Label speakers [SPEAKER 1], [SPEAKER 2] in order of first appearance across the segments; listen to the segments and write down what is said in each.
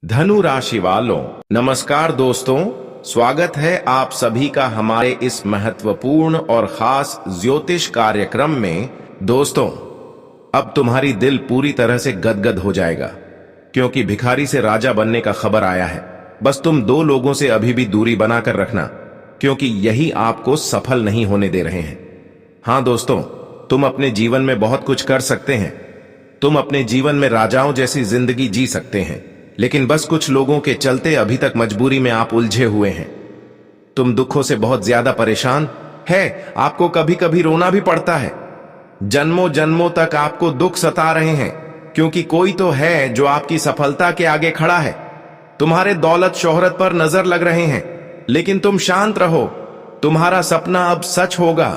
[SPEAKER 1] धनु राशि वालों, नमस्कार दोस्तों। स्वागत है आप सभी का हमारे इस महत्वपूर्ण और खास ज्योतिष कार्यक्रम में। दोस्तों, अब तुम्हारी दिल पूरी तरह से गदगद हो जाएगा क्योंकि भिखारी से राजा बनने का खबर आया है। बस तुम दो लोगों से अभी भी दूरी बनाकर रखना क्योंकि यही आपको सफल नहीं होने दे रहे हैं। हां दोस्तों, तुम अपने जीवन में बहुत कुछ कर सकते हैं। तुम अपने जीवन में राजाओं जैसी जिंदगी जी सकते हैं, लेकिन बस कुछ लोगों के चलते अभी तक मजबूरी में आप उलझे हुए हैं। तुम दुखों से बहुत ज्यादा परेशान है, आपको कभी कभी रोना भी पड़ता है। जन्मों जन्मों तक आपको दुख सता रहे हैं क्योंकि कोई तो है जो आपकी सफलता के आगे खड़ा है। तुम्हारे दौलत शोहरत पर नजर लग रहे हैं, लेकिन तुम शांत रहो, तुम्हारा सपना अब सच होगा।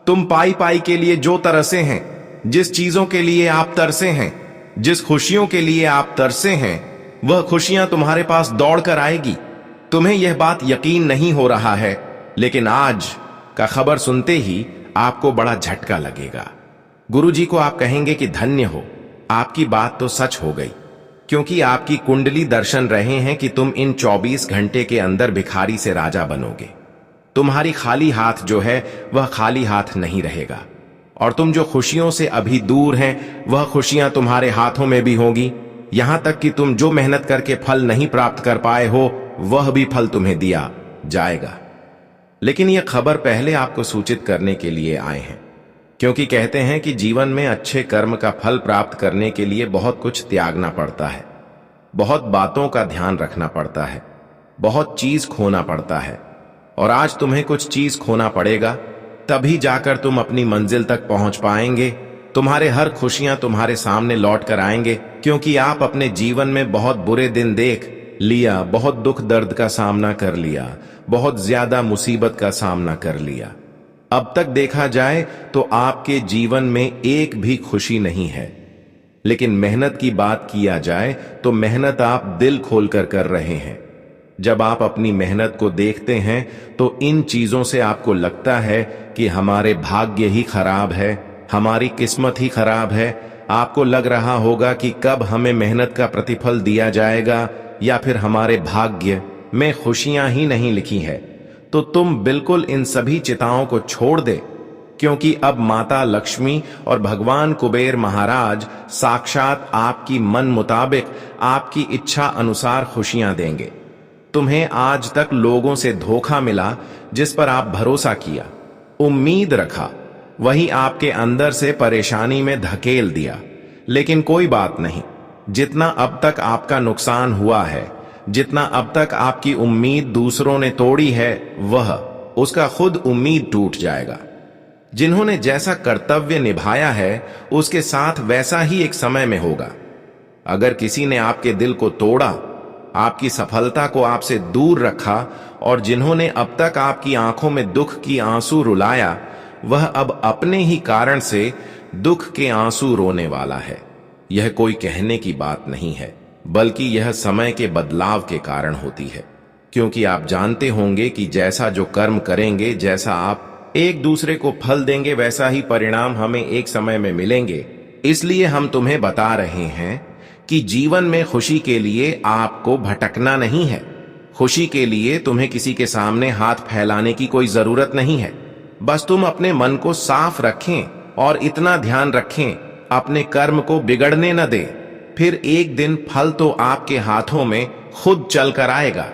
[SPEAKER 1] तुम पाई पाई के लिए जो तरसे हैं, जिस चीजों के लिए आप तरसे हैं, जिस खुशियों के लिए आप तरसे हैं, वह खुशियां तुम्हारे पास दौड़ कर आएगी। तुम्हें यह बात यकीन नहीं हो रहा है, लेकिन आज का खबर सुनते ही आपको बड़ा झटका लगेगा। गुरुजी को आप कहेंगे कि धन्य हो, आपकी बात तो सच हो गई, क्योंकि आपकी कुंडली दर्शन रहे हैं कि तुम इन 24 घंटे के अंदर भिखारी से राजा बनोगे। तुम्हारी खाली हाथ जो है वह खाली हाथ नहीं रहेगा, और तुम जो खुशियों से अभी दूर हैं वह खुशियां तुम्हारे हाथों में भी होंगी। यहां तक कि तुम जो मेहनत करके फल नहीं प्राप्त कर पाए हो वह भी फल तुम्हें दिया जाएगा। लेकिन यह खबर पहले आपको सूचित करने के लिए आए हैं, क्योंकि कहते हैं कि जीवन में अच्छे कर्म का फल प्राप्त करने के लिए बहुत कुछ त्यागना पड़ता है, बहुत बातों का ध्यान रखना पड़ता है, बहुत चीज खोना पड़ता है। और आज तुम्हें कुछ चीज खोना पड़ेगा, तभी जाकर तुम अपनी मंजिल तक पहुंच पाएंगे। तुम्हारे हर खुशियां तुम्हारे सामने लौट कर आएंगे, क्योंकि आप अपने जीवन में बहुत बुरे दिन देख लिया, बहुत दुख दर्द का सामना कर लिया, बहुत ज्यादा मुसीबत का सामना कर लिया। अब तक देखा जाए तो आपके जीवन में एक भी खुशी नहीं है। लेकिन मेहनत की बात किया जाए तो मेहनत आप दिल खोलकर कर रहे हैं। जब आप अपनी मेहनत को देखते हैं तो इन चीजों से आपको लगता है कि हमारे भाग्य ही खराब है, हमारी किस्मत ही खराब है। आपको लग रहा होगा कि कब हमें मेहनत का प्रतिफल दिया जाएगा, या फिर हमारे भाग्य में खुशियां ही नहीं लिखी है। तो तुम बिल्कुल इन सभी चिंताओं को छोड़ दे, क्योंकि अब माता लक्ष्मी और भगवान कुबेर महाराज साक्षात आपकी मन मुताबिक, आपकी इच्छा अनुसार खुशियां देंगे। तुम्हें आज तक लोगों से धोखा मिला, जिस पर आप भरोसा किया, उम्मीद रखा, वही आपके अंदर से परेशानी में धकेल दिया। लेकिन कोई बात नहीं, जितना अब तक आपका नुकसान हुआ है, जितना अब तक आपकी उम्मीद दूसरों ने तोड़ी है, वह उसका खुद उम्मीद टूट जाएगा। जिन्होंने जैसा कर्तव्य निभाया है उसके साथ वैसा ही एक समय में होगा। अगर किसी ने आपके दिल को तोड़ा, आपकी सफलता को आपसे दूर रखा, और जिन्होंने अब तक आपकी आंखों में दुख की आंसू रुलाया, वह अब अपने ही कारण से दुख के आंसू रोने वाला है। यह कोई कहने की बात नहीं है, बल्कि यह समय के बदलाव के कारण होती है। क्योंकि आप जानते होंगे कि जैसा जो कर्म करेंगे, जैसा आप एक दूसरे को फल देंगे, वैसा ही परिणाम हमें एक समय में मिलेंगे। इसलिए हम तुम्हें बता रहे हैं कि जीवन में खुशी के लिए आपको भटकना नहीं है। खुशी के लिए तुम्हें किसी के सामने हाथ फैलाने की कोई जरूरत नहीं है। बस तुम अपने मन को साफ रखें और इतना ध्यान रखें, अपने कर्म को बिगड़ने न दें। फिर एक दिन फल तो आपके हाथों में खुद चल कर आएगा।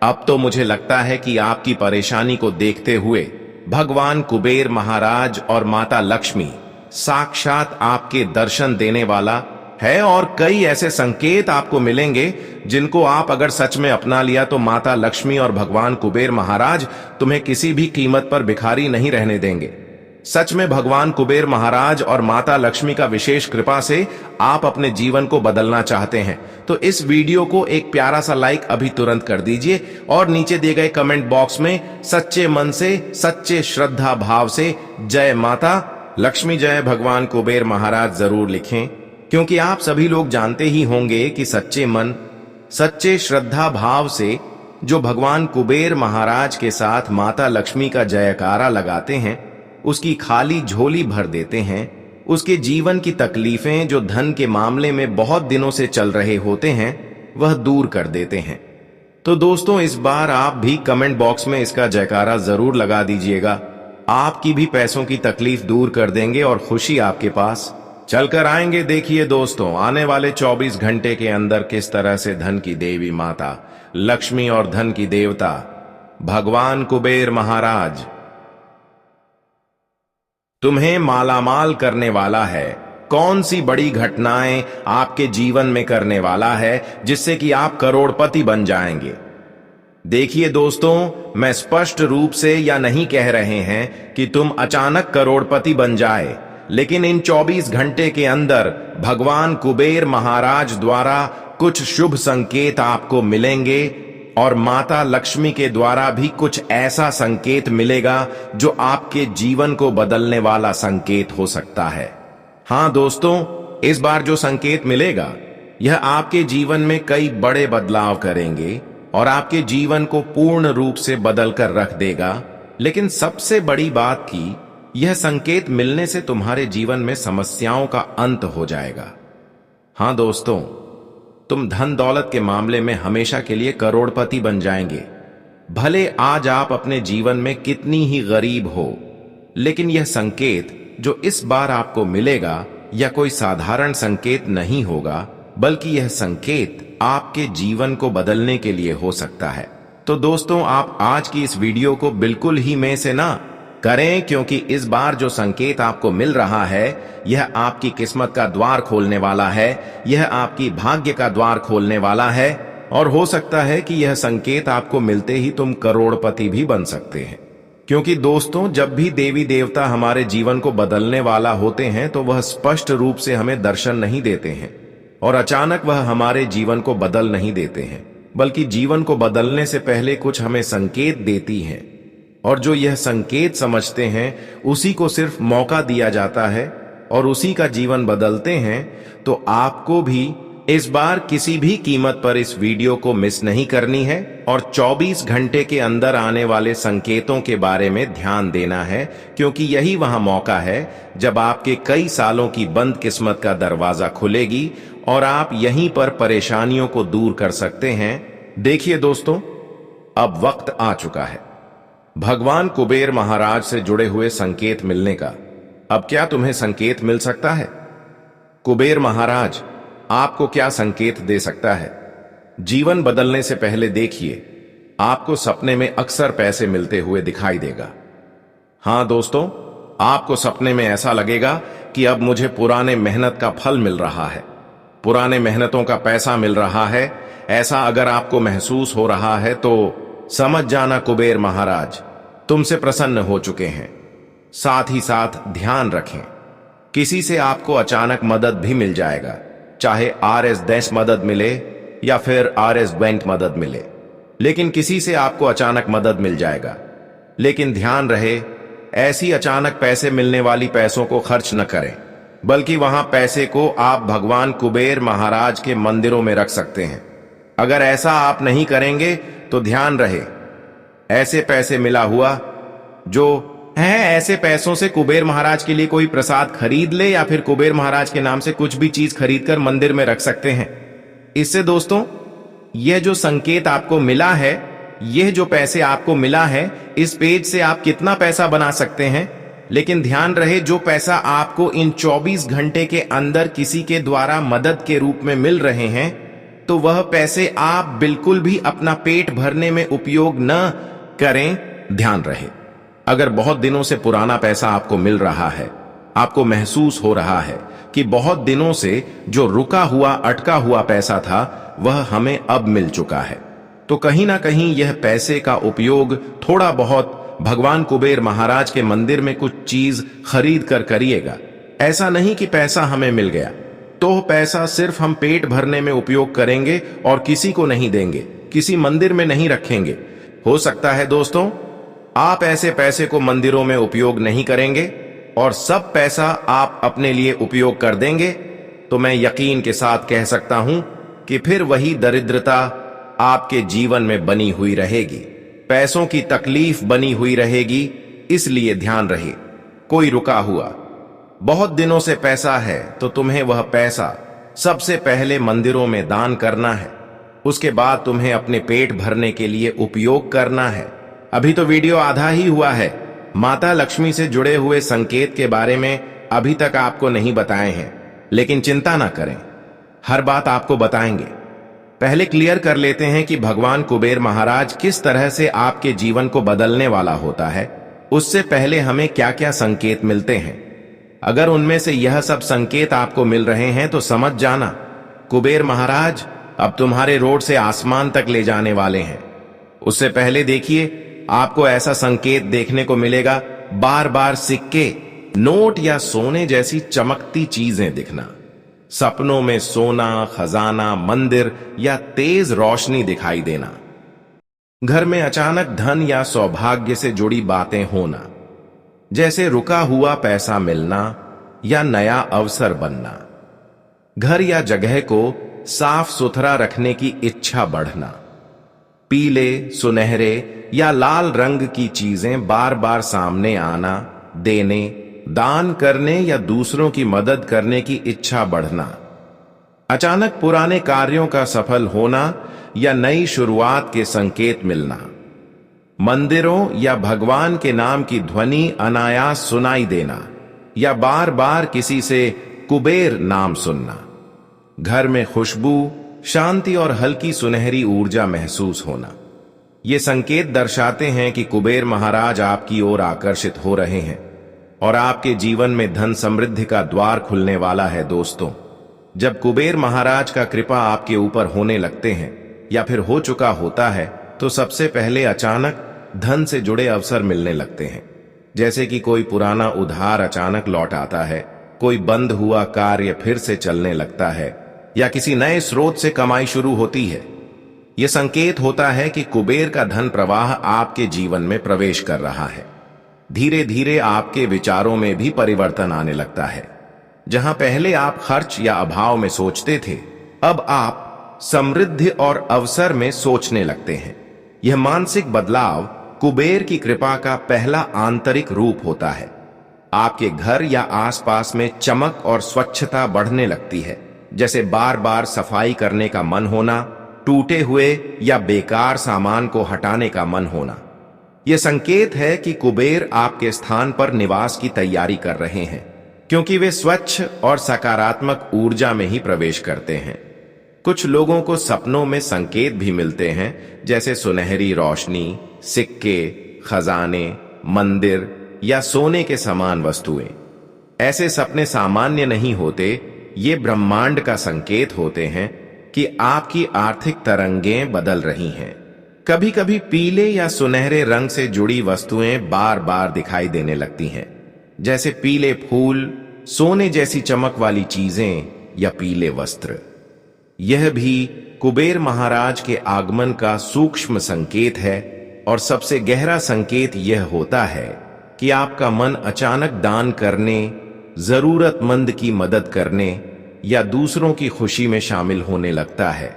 [SPEAKER 1] अब तो मुझे लगता है कि आपकी परेशानी को देखते हुए भगवान कुबेर महाराज और माता लक्ष्मी साक्षात आपके दर्शन देने वाला है, और कई ऐसे संकेत आपको मिलेंगे जिनको आप अगर सच में अपना लिया तो माता लक्ष्मी और भगवान कुबेर महाराज तुम्हें किसी भी कीमत पर भिखारी नहीं रहने देंगे। सच में भगवान कुबेर महाराज और माता लक्ष्मी का विशेष कृपा से आप अपने जीवन को बदलना चाहते हैं तो इस वीडियो को एक प्यारा सा लाइक अभी तुरंत कर दीजिए, और नीचे दिए गए कमेंट बॉक्स में सच्चे मन से, सच्चे श्रद्धा भाव से जय माता लक्ष्मी, जय भगवान कुबेर महाराज जरूर लिखें। क्योंकि आप सभी लोग जानते ही होंगे कि सच्चे मन, सच्चे श्रद्धा भाव से जो भगवान कुबेर महाराज के साथ माता लक्ष्मी का जयकारा लगाते हैं, उसकी खाली झोली भर देते हैं। उसके जीवन की तकलीफें जो धन के मामले में बहुत दिनों से चल रहे होते हैं, वह दूर कर देते हैं। तो दोस्तों, इस बार आप भी कमेंट बॉक्स में इसका जयकारा जरूर लगा दीजिएगा। आपकी भी पैसों की तकलीफ दूर कर देंगे और खुशी आपके पास चलकर आएंगे। देखिए दोस्तों, आने वाले 24 घंटे के अंदर किस तरह से धन की देवी माता लक्ष्मी और धन की देवता भगवान कुबेर महाराज तुम्हें मालामाल करने वाला है। कौन सी बड़ी घटनाएं आपके जीवन में करने वाला है जिससे कि आप करोड़पति बन जाएंगे। देखिए दोस्तों, मैं स्पष्ट रूप से या नहीं कह रहे हैं कि तुम अचानक करोड़पति बन जाए, लेकिन इन 24 घंटे के अंदर भगवान कुबेर महाराज द्वारा कुछ शुभ संकेत आपको मिलेंगे और माता लक्ष्मी के द्वारा भी कुछ ऐसा संकेत मिलेगा जो आपके जीवन को बदलने वाला संकेत हो सकता है। हाँ दोस्तों, इस बार जो संकेत मिलेगा यह आपके जीवन में कई बड़े बदलाव करेंगे और आपके जीवन को पूर्ण रूप से बदल कर रख देगा। लेकिन सबसे बड़ी बात कि यह संकेत मिलने से तुम्हारे जीवन में समस्याओं का अंत हो जाएगा। हाँ दोस्तों, तुम धन दौलत के मामले में हमेशा के लिए करोड़पति बन जाएंगे। भले आज आप अपने जीवन में कितनी ही गरीब हो, लेकिन यह संकेत जो इस बार आपको मिलेगा यह कोई साधारण संकेत नहीं होगा, बल्कि यह संकेत आपके जीवन को बदलने के लिए हो सकता है। तो दोस्तों, आप आज की इस वीडियो को बिल्कुल ही में से ना करें, क्योंकि इस बार जो संकेत आपको मिल रहा है यह आपकी किस्मत का द्वार खोलने वाला है, यह आपकी भाग्य का द्वार खोलने वाला है और हो सकता है कि यह संकेत आपको मिलते ही तुम करोड़पति भी बन सकते हैं। क्योंकि दोस्तों, जब भी देवी देवता हमारे जीवन को बदलने वाला होते हैं तो वह स्पष्ट रूप से हमें दर्शन नहीं देते हैं और अचानक वह हमारे जीवन को बदल नहीं देते हैं, बल्कि जीवन को बदलने से पहले कुछ हमें संकेत देती हैं और जो यह संकेत समझते हैं उसी को सिर्फ मौका दिया जाता है और उसी का जीवन बदलते हैं। तो आपको भी इस बार किसी भी कीमत पर इस वीडियो को मिस नहीं करनी है और 24 घंटे के अंदर आने वाले संकेतों के बारे में ध्यान देना है, क्योंकि यही वहां मौका है जब आपके कई सालों की बंद किस्मत का दरवाजा खुलेगी और आप यहीं पर परेशानियों को दूर कर सकते हैं। देखिए दोस्तों, अब वक्त आ चुका है भगवान कुबेर महाराज से जुड़े हुए संकेत मिलने का। अब क्या तुम्हें संकेत मिल सकता है? कुबेर महाराज आपको क्या संकेत दे सकता है? जीवन बदलने से पहले देखिए, आपको सपने में अक्सर पैसे मिलते हुए दिखाई देगा। हां दोस्तों, आपको सपने में ऐसा लगेगा कि अब मुझे पुराने मेहनत का फल मिल रहा है, पुराने मेहनतों का पैसा मिल रहा है। ऐसा अगर आपको महसूस हो रहा है तो समझ जाना कुबेर महाराज तुमसे प्रसन्न हो चुके हैं। साथ ही साथ ध्यान रखें, किसी से आपको अचानक मदद भी मिल जाएगा, चाहे RS देश मदद मिले या फिर RS बैंक मदद मिले, लेकिन किसी से आपको अचानक मदद मिल जाएगा। लेकिन ध्यान रहे, ऐसी अचानक पैसे मिलने वाली पैसों को खर्च न करें, बल्कि वहां पैसे को आप भगवान कुबेर महाराज के मंदिरों में रख सकते हैं। अगर ऐसा आप नहीं करेंगे तो ध्यान रहे, ऐसे पैसे मिला हुआ जो है, ऐसे पैसों से कुबेर महाराज के लिए कोई प्रसाद खरीद ले या फिर कुबेर महाराज के नाम से कुछ भी चीज खरीदकर मंदिर में रख सकते हैं। इससे दोस्तों, यह जो संकेत आपको मिला है, यह जो पैसे आपको मिला है, इस पेज से आप कितना पैसा बना सकते हैं। लेकिन ध्यान रहे, जो पैसा आपको इन 24 घंटे के अंदर किसी के द्वारा मदद के रूप में मिल रहे हैं, तो वह पैसे आप बिल्कुल भी अपना पेट भरने में उपयोग न करें। ध्यान रहे, अगर बहुत दिनों से पुराना पैसा आपको मिल रहा है, आपको महसूस हो रहा है कि बहुत दिनों से जो रुका हुआ अटका हुआ पैसा था वह हमें अब मिल चुका है, तो कहीं ना कहीं यह पैसे का उपयोग थोड़ा बहुत भगवान कुबेर महाराज के मंदिर में कुछ चीज खरीद कर करिएगा। ऐसा नहीं कि पैसा हमें मिल गया तो पैसा सिर्फ हम पेट भरने में उपयोग करेंगे और किसी को नहीं देंगे, किसी मंदिर में नहीं रखेंगे। हो सकता है दोस्तों, आप ऐसे पैसे को मंदिरों में उपयोग नहीं करेंगे और सब पैसा आप अपने लिए उपयोग कर देंगे, तो मैं यकीन के साथ कह सकता हूं कि फिर वही दरिद्रता आपके जीवन में बनी हुई रहेगी, पैसों की तकलीफ बनी हुई रहेगी। इसलिए ध्यान रहे, कोई रुका हुआ बहुत दिनों से पैसा है तो तुम्हें वह पैसा सबसे पहले मंदिरों में दान करना है। उसके बाद तुम्हें अपने पेट भरने के लिए उपयोग करना है। अभी तो वीडियो आधा ही हुआ है। माता लक्ष्मी से जुड़े हुए संकेत के बारे में अभी तक आपको नहीं बताए हैं, लेकिन चिंता ना करें, हर बात आपको बताएंगे। पहले क्लियर कर लेते हैं कि भगवान कुबेर महाराज किस तरह से आपके जीवन को बदलने वाला होता है। उससे पहले हमें क्या क्या संकेत मिलते हैं। अगर उनमें से यह सब संकेत आपको मिल रहे हैं तो समझ जाना, कुबेर महाराज अब तुम्हारे रोड से आसमान तक ले जाने वाले हैं। उससे पहले देखिए, आपको ऐसा संकेत देखने को मिलेगा, बार बार सिक्के, नोट या सोने जैसी चमकती चीजें दिखना। सपनों में सोना, खजाना, मंदिर या तेज रोशनी दिखाई देना। घर में अचानक धन या सौभाग्य से जुड़ी बातें होना, जैसे रुका हुआ पैसा मिलना या नया अवसर बनना। घर या जगह को साफ सुथरा रखने की इच्छा बढ़ना। पीले, सुनहरे या लाल रंग की चीजें बार बार सामने आना, देने, दान करने या दूसरों की मदद करने की इच्छा बढ़ना। अचानक पुराने कार्यों का सफल होना या नई शुरुआत के संकेत मिलना। मंदिरों या भगवान के नाम की ध्वनि अनायास सुनाई देना या बार बार किसी से कुबेर नाम सुनना। घर में खुशबू, शांति और हल्की सुनहरी ऊर्जा महसूस होना। ये संकेत दर्शाते हैं कि कुबेर महाराज आपकी ओर आकर्षित हो रहे हैं और आपके जीवन में धन समृद्धि का द्वार खुलने वाला है। दोस्तों, जब कुबेर महाराज का कृपा आपके ऊपर होने लगते हैं या फिर हो चुका होता है, तो सबसे पहले अचानक धन से जुड़े अवसर मिलने लगते हैं। जैसे कि कोई पुराना उधार अचानक लौट आता है, कोई बंद हुआ कार्य फिर से चलने लगता है या किसी नए स्रोत से कमाई शुरू होती है। यह संकेत होता है कि कुबेर का धन प्रवाह आपके जीवन में प्रवेश कर रहा है। धीरे धीरे आपके विचारों में भी परिवर्तन आने लगता है। जहां पहले आप खर्च या अभाव में सोचते थे, अब आप समृद्धि और अवसर में सोचने लगते हैं। यह मानसिक बदलाव कुबेर की कृपा का पहला आंतरिक रूप होता है। आपके घर या आसपास में चमक और स्वच्छता बढ़ने लगती है, जैसे बार बार सफाई करने का मन होना, टूटे हुए या बेकार सामान को हटाने का मन होना। यह संकेत है कि कुबेर आपके स्थान पर निवास की तैयारी कर रहे हैं, क्योंकि वे स्वच्छ और सकारात्मक ऊर्जा में ही प्रवेश करते हैं। कुछ लोगों को सपनों में संकेत भी मिलते हैं, जैसे सुनहरी रोशनी, सिक्के, खजाने, मंदिर या सोने के समान वस्तुएं। ऐसे सपने सामान्य नहीं होते, ये ब्रह्मांड का संकेत होते हैं कि आपकी आर्थिक तरंगें बदल रही हैं। कभी कभी पीले या सुनहरे रंग से जुड़ी वस्तुएं बार बार दिखाई देने लगती हैं, जैसे पीले फूल, सोने जैसी चमक वाली चीजें या पीले वस्त्र। यह भी कुबेर महाराज के आगमन का सूक्ष्म संकेत है। और सबसे गहरा संकेत यह होता है कि आपका मन अचानक दान करने, जरूरतमंद की मदद करने या दूसरों की खुशी में शामिल होने लगता है।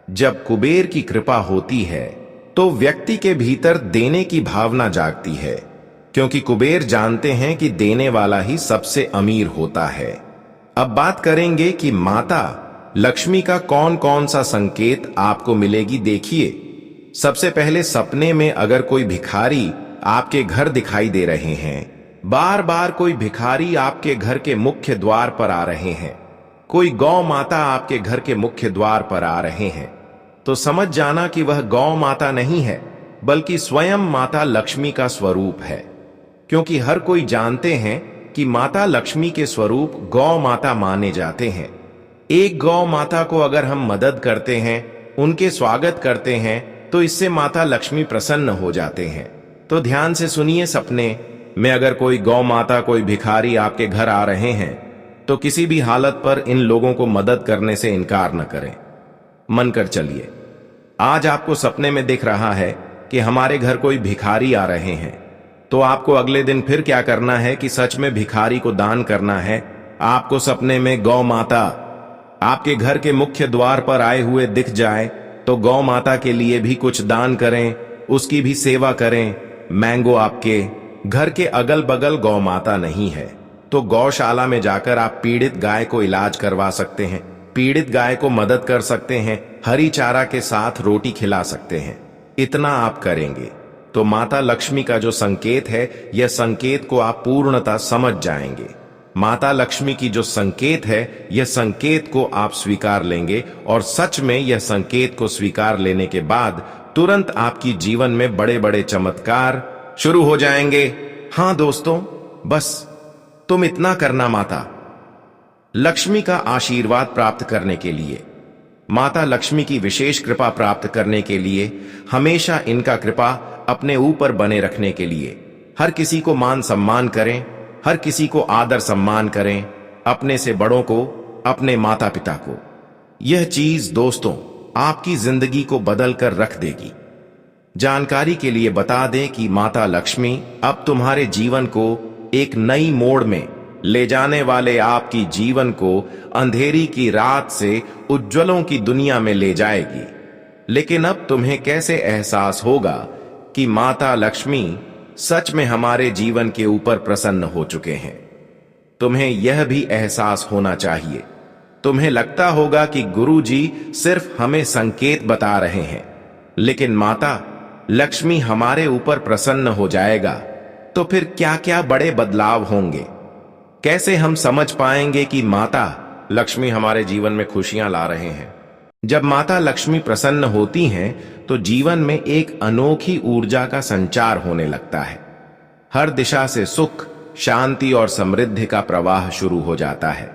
[SPEAKER 1] जब कुबेर की कृपा होती है तो व्यक्ति के भीतर देने की भावना जागती है, क्योंकि कुबेर जानते हैं कि देने वाला ही सबसे अमीर होता है। अब बात करेंगे कि माता लक्ष्मी का कौन कौन सा संकेत आपको मिलेगी। देखिए, सबसे पहले सपने में अगर कोई भिखारी आपके घर दिखाई दे रहे हैं, बार बार कोई भिखारी आपके घर के मुख्य द्वार पर आ रहे हैं, कोई गौ माता आपके घर के मुख्य द्वार पर आ रहे हैं, तो समझ जाना कि वह गौ माता नहीं है, बल्कि स्वयं माता लक्ष्मी का स्वरूप है। क्योंकि हर कोई जानते हैं कि माता लक्ष्मी के स्वरूप गौ माता माने जाते हैं। एक गौ माता को अगर हम मदद करते हैं, उनके स्वागत करते हैं, तो इससे माता लक्ष्मी प्रसन्न हो जाते हैं। तो ध्यान से सुनिए, सपने में अगर कोई गौ माता, कोई भिखारी आपके घर आ रहे हैं, तो किसी भी हालत पर इन लोगों को मदद करने से इनकार न करें। मन कर चलिए, आज आपको सपने में दिख रहा है कि हमारे घर कोई भिखारी आ रहे हैं, तो आपको अगले दिन फिर क्या करना है कि सच में भिखारी को दान करना है। आपको सपने में गौ माता आपके घर के मुख्य द्वार पर आए हुए दिख जाए, तो गौ माता के लिए भी कुछ दान करें, उसकी भी सेवा करें। मैंगो आपके घर के अगल बगल गौ माता नहीं है, तो गौशाला में जाकर आप पीड़ित गाय को इलाज करवा सकते हैं, पीड़ित गाय को मदद कर सकते हैं, हरी चारा के साथ रोटी खिला सकते हैं। इतना आप करेंगे तो माता लक्ष्मी का जो संकेत है, यह संकेत को आप पूर्णतः समझ जाएंगे। माता लक्ष्मी की जो संकेत है, यह संकेत को आप स्वीकार लेंगे और सच में यह संकेत को स्वीकार लेने के बाद तुरंत आपकी जीवन में बड़े बड़े चमत्कार शुरू हो जाएंगे। हाँ दोस्तों, बस तुम इतना करना। माता लक्ष्मी का आशीर्वाद प्राप्त करने के लिए, माता लक्ष्मी की विशेष कृपा प्राप्त करने के लिए, हमेशा इनका कृपा अपने ऊपर बने रखने के लिए हर किसी को मान सम्मान करें, हर किसी को आदर सम्मान करें, अपने से बड़ों को, अपने माता पिता को। यह चीज दोस्तों आपकी जिंदगी को बदल कर रख देगी। जानकारी के लिए बता दें कि माता लक्ष्मी अब तुम्हारे जीवन को एक नई मोड़ में ले जाने वाले आपकी जीवन को अंधेरी की रात से उज्ज्वलों की दुनिया में ले जाएगी। लेकिन अब तुम्हें कैसे एहसास होगा कि माता लक्ष्मी सच में हमारे जीवन के ऊपर प्रसन्न हो चुके हैं? तुम्हें यह भी एहसास होना चाहिए। तुम्हें लगता होगा कि गुरुजी सिर्फ हमें संकेत बता रहे हैं, लेकिन माता लक्ष्मी हमारे ऊपर प्रसन्न हो जाएगा तो फिर क्या क्या बड़े बदलाव होंगे। कैसे हम समझ पाएंगे कि माता लक्ष्मी हमारे जीवन में खुशियां ला रहे हैं? जब माता लक्ष्मी प्रसन्न होती हैं तो जीवन में एक अनोखी ऊर्जा का संचार होने लगता है। हर दिशा से सुख, शांति और समृद्धि का प्रवाह शुरू हो जाता है।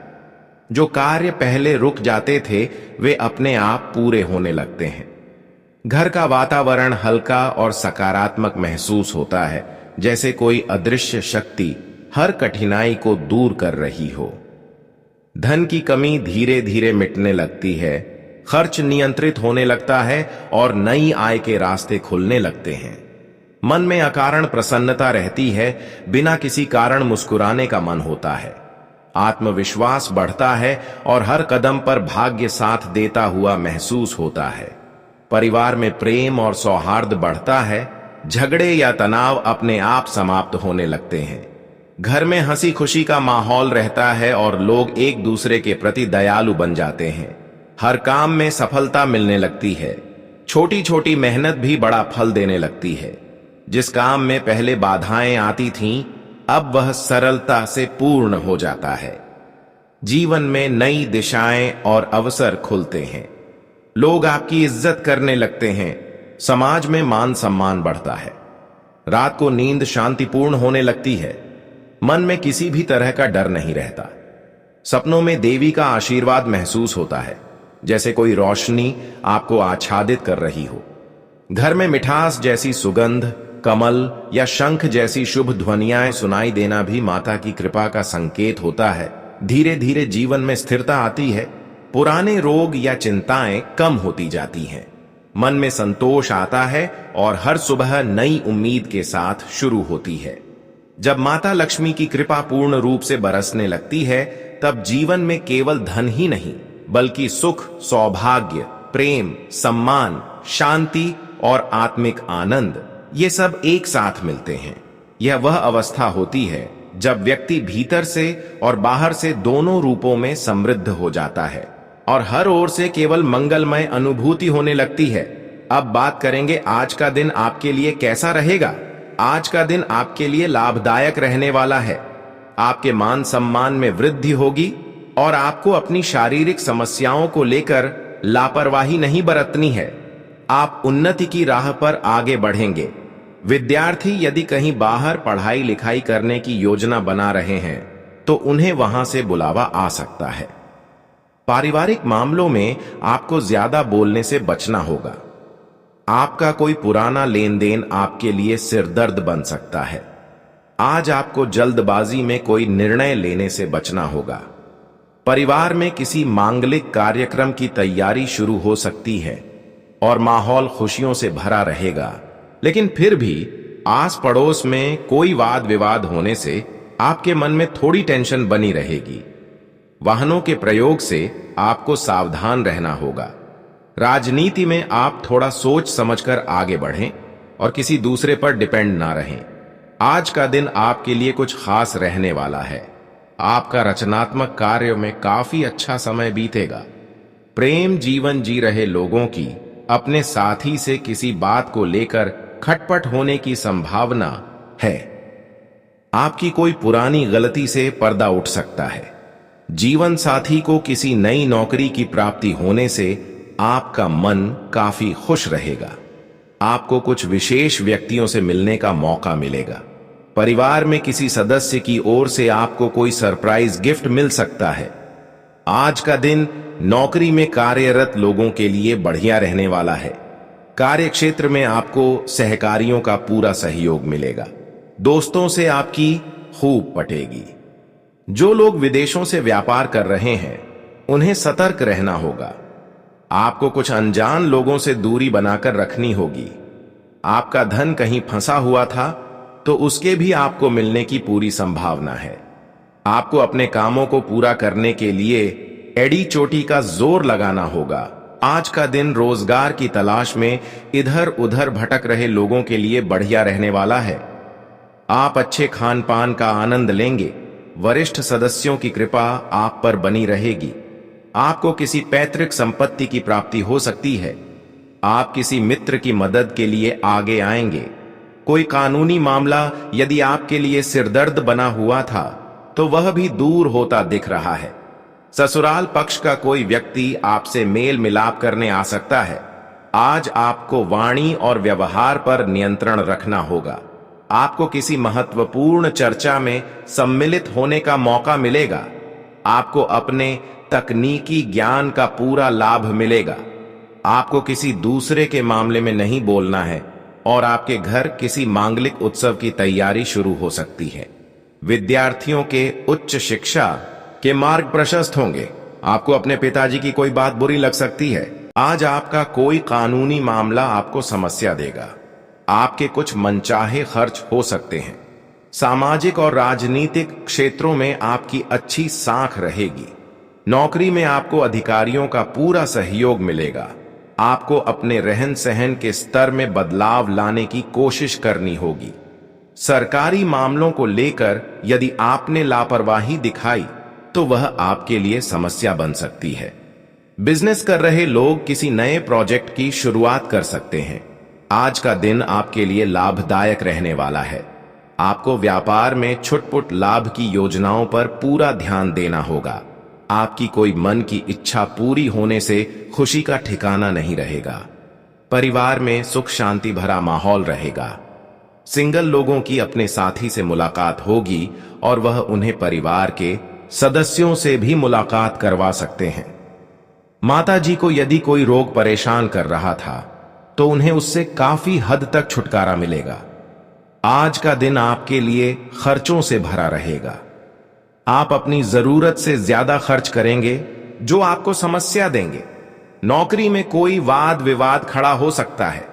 [SPEAKER 1] जो कार्य पहले रुक जाते थे वे अपने आप पूरे होने लगते हैं। घर का वातावरण हल्का और सकारात्मक महसूस होता है, जैसे कोई अदृश्य शक्ति हर कठिनाई को दूर कर रही हो। धन की कमी धीरे धीरे मिटने लगती है, खर्च नियंत्रित होने लगता है और नई आय के रास्ते खुलने लगते हैं। मन में अकारण प्रसन्नता रहती है, बिना किसी कारण मुस्कुराने का मन होता है। आत्मविश्वास बढ़ता है और हर कदम पर भाग्य साथ देता हुआ महसूस होता है। परिवार में प्रेम और सौहार्द बढ़ता है, झगड़े या तनाव अपने आप समाप्त होने लगते हैं। घर में हंसी खुशी का माहौल रहता है और लोग एक दूसरे के प्रति दयालु बन जाते हैं। हर काम में सफलता मिलने लगती है। छोटी छोटी मेहनत भी बड़ा फल देने लगती है। जिस काम में पहले बाधाएं आती थीं, अब वह सरलता से पूर्ण हो जाता है। जीवन में नई दिशाएं और अवसर खुलते हैं। लोग आपकी इज्जत करने लगते हैं। समाज में मान सम्मान बढ़ता है। रात को नींद शांतिपूर्ण होने लगती है। मन में किसी भी तरह का डर नहीं रहता। सपनों में देवी का आशीर्वाद महसूस होता है, जैसे कोई रोशनी आपको आच्छादित कर रही हो। घर में मिठास जैसी सुगंध, कमल या शंख जैसी शुभ ध्वनियां सुनाई देना भी माता की कृपा का संकेत होता है। धीरे धीरे जीवन में स्थिरता आती है। पुराने रोग या चिंताएं कम होती जाती हैं। मन में संतोष आता है और हर सुबह नई उम्मीद के साथ शुरू होती है। जब माता लक्ष्मी की कृपा पूर्ण रूप से बरसने लगती है, तब जीवन में केवल धन ही नहीं, बल्कि सुख, सौभाग्य, प्रेम, सम्मान, शांति और आत्मिक आनंद, ये सब एक साथ मिलते हैं। यह वह अवस्था होती है जब व्यक्ति भीतर से और बाहर से दोनों रूपों में समृद्ध हो जाता है और हर ओर से केवल मंगलमय अनुभूति होने लगती है। अब बात करेंगे आज का दिन आपके लिए कैसा रहेगा। आज का दिन आपके लिए लाभदायक रहने वाला है। आपके मान सम्मान में वृद्धि होगी और आपको अपनी शारीरिक समस्याओं को लेकर लापरवाही नहीं बरतनी है। आप उन्नति की राह पर आगे बढ़ेंगे। विद्यार्थी यदि कहीं बाहर पढ़ाई लिखाई करने की योजना बना रहे हैं तो उन्हें वहां से बुलावा आ सकता है। पारिवारिक मामलों में आपको ज्यादा बोलने से बचना होगा। आपका कोई पुराना लेन देन आपके लिए सिरदर्द बन सकता है। आज आपको जल्दबाजी में कोई निर्णय लेने से बचना होगा। परिवार में किसी मांगलिक कार्यक्रम की तैयारी शुरू हो सकती है और माहौल खुशियों से भरा रहेगा, लेकिन फिर भी आस पड़ोस में कोई वाद विवाद होने से आपके मन में थोड़ी टेंशन बनी रहेगी। वाहनों के प्रयोग से आपको सावधान रहना होगा। राजनीति में आप थोड़ा सोच समझकर आगे बढ़ें और किसी दूसरे पर डिपेंड ना रहें। आज का दिन आपके लिए कुछ खास रहने वाला है। आपका रचनात्मक कार्यों में काफी अच्छा समय बीतेगा। प्रेम जीवन जी रहे लोगों की अपने साथी से किसी बात को लेकर खटपट होने की संभावना है। आपकी कोई पुरानी गलती से पर्दा उठ सकता है। जीवन साथी को किसी नई नौकरी की प्राप्ति होने से आपका मन काफी खुश रहेगा। आपको कुछ विशेष व्यक्तियों से मिलने का मौका मिलेगा। परिवार में किसी सदस्य की ओर से आपको कोई सरप्राइज गिफ्ट मिल सकता है। आज का दिन नौकरी में कार्यरत लोगों के लिए बढ़िया रहने वाला है। कार्य क्षेत्र में आपको सहकारियों का पूरा सहयोग मिलेगा। दोस्तों से आपकी खूब पटेगी। जो लोग विदेशों से व्यापार कर रहे हैं उन्हें सतर्क रहना होगा। आपको कुछ अनजान लोगों से दूरी बनाकर रखनी होगी। आपका धन कहीं फंसा हुआ था तो उसके भी आपको मिलने की पूरी संभावना है। आपको अपने कामों को पूरा करने के लिए एड़ी चोटी का जोर लगाना होगा। आज का दिन रोजगार की तलाश में इधर उधर भटक रहे लोगों के लिए बढ़िया रहने वाला है। आप अच्छे खान पान का आनंद लेंगे। वरिष्ठ सदस्यों की कृपा आप पर बनी रहेगी। आपको किसी पैतृक संपत्ति की प्राप्ति हो सकती है। आप किसी मित्र की मदद के लिए आगे आएंगे। कोई कानूनी मामला यदि आपके लिए सिरदर्द बना हुआ था तो वह भी दूर होता दिख रहा है। ससुराल पक्ष का कोई व्यक्ति आपसे मेल मिलाप करने आ सकता है। आज आपको वाणी और व्यवहार पर नियंत्रण रखना होगा। आपको किसी महत्वपूर्ण चर्चा में सम्मिलित होने का मौका मिलेगा। आपको अपने तकनीकी ज्ञान का पूरा लाभ मिलेगा। आपको किसी दूसरे के मामले में नहीं बोलना है और आपके घर किसी मांगलिक उत्सव की तैयारी शुरू हो सकती है। विद्यार्थियों के उच्च शिक्षा के मार्ग प्रशस्त होंगे। आपको अपने पिताजी की कोई बात बुरी लग सकती है। आज आपका कोई कानूनी मामला आपको समस्या देगा। आपके कुछ मनचाहे खर्च हो सकते हैं। सामाजिक और राजनीतिक क्षेत्रों में आपकी अच्छी साख रहेगी। नौकरी में आपको अधिकारियों का पूरा सहयोग मिलेगा। आपको अपने रहन सहन के स्तर में बदलाव लाने की कोशिश करनी होगी। सरकारी मामलों को लेकर यदि आपने लापरवाही दिखाई तो वह आपके लिए समस्या बन सकती है। बिजनेस कर रहे लोग किसी नए प्रोजेक्ट की शुरुआत कर सकते हैं। आज का दिन आपके लिए लाभदायक रहने वाला है। आपको व्यापार में छुटपुट लाभ की योजनाओं पर पूरा ध्यान देना होगा। आपकी कोई मन की इच्छा पूरी होने से खुशी का ठिकाना नहीं रहेगा। परिवार में सुख शांति भरा माहौल रहेगा। सिंगल लोगों की अपने साथी से मुलाकात होगी और वह उन्हें परिवार के सदस्यों से भी मुलाकात करवा सकते हैं। माताजी को यदि कोई रोग परेशान कर रहा था तो उन्हें उससे काफी हद तक छुटकारा मिलेगा। आज का दिन आपके लिए खर्चों से भरा रहेगा। आप अपनी जरूरत से ज्यादा खर्च करेंगे जो आपको समस्या देंगे। नौकरी में कोई वाद विवाद खड़ा हो सकता है।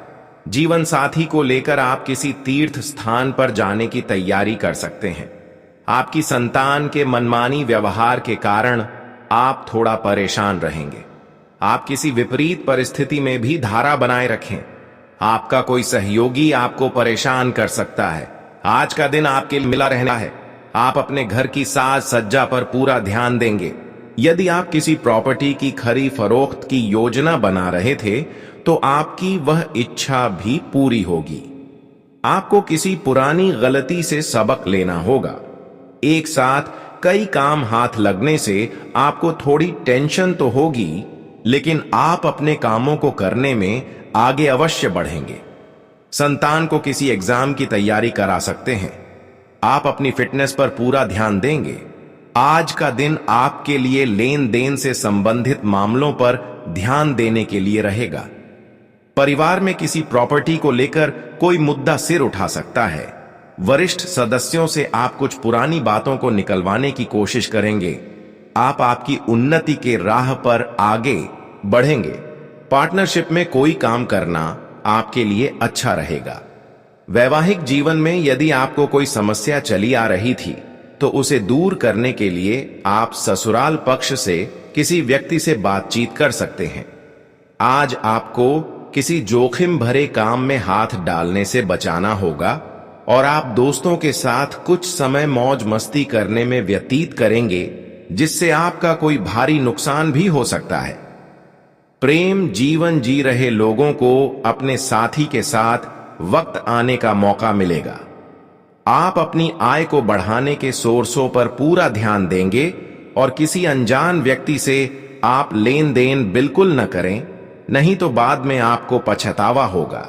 [SPEAKER 1] जीवन साथी को लेकर आप किसी तीर्थ स्थान पर जाने की तैयारी कर सकते हैं। आपकी संतान के मनमानी व्यवहार के कारण आप थोड़ा परेशान रहेंगे। आप किसी विपरीत परिस्थिति में भी धारा बनाए रखें। आपका कोई सहयोगी आपको परेशान कर सकता है। आज का दिन आपके लिए मिला रहना है। आप अपने घर की साज सज्जा पर पूरा ध्यान देंगे। यदि आप किसी प्रॉपर्टी की खरीद फरोख्त की योजना बना रहे थे तो आपकी वह इच्छा भी पूरी होगी। आपको किसी पुरानी गलती से सबक लेना होगा। एक साथ कई काम हाथ लगने से आपको थोड़ी टेंशन तो होगी, लेकिन आप अपने कामों को करने में आगे अवश्य बढ़ेंगे। संतान को किसी एग्जाम की तैयारी करा सकते हैं। आप अपनी फिटनेस पर पूरा ध्यान देंगे। आज का दिन आपके लिए लेन देन से संबंधित मामलों पर ध्यान देने के लिए रहेगा। परिवार में किसी प्रॉपर्टी को लेकर कोई मुद्दा सिर उठा सकता है। वरिष्ठ सदस्यों से आप कुछ पुरानी बातों को निकलवाने की कोशिश करेंगे। आप आपकी उन्नति के राह पर आगे बढ़ेंगे। पार्टनरशिप में कोई काम करना आपके लिए अच्छा रहेगा। वैवाहिक जीवन में यदि आपको कोई समस्या चली आ रही थी तो उसे दूर करने के लिए आप ससुराल पक्ष से किसी व्यक्ति से बातचीत कर सकते हैं। आज आपको किसी जोखिम भरे काम में हाथ डालने से बचाना होगा और आप दोस्तों के साथ कुछ समय मौज मस्ती करने में व्यतीत करेंगे, जिससे आपका कोई भारी नुकसान भी हो सकता है। प्रेम जीवन जी रहे लोगों को अपने साथी के साथ वक्त आने का मौका मिलेगा। आप अपनी आय को बढ़ाने के सोर्सों पर पूरा ध्यान देंगे और किसी अनजान व्यक्ति से आप लेन देन बिल्कुल न करें, नहीं तो बाद में आपको पछतावा होगा।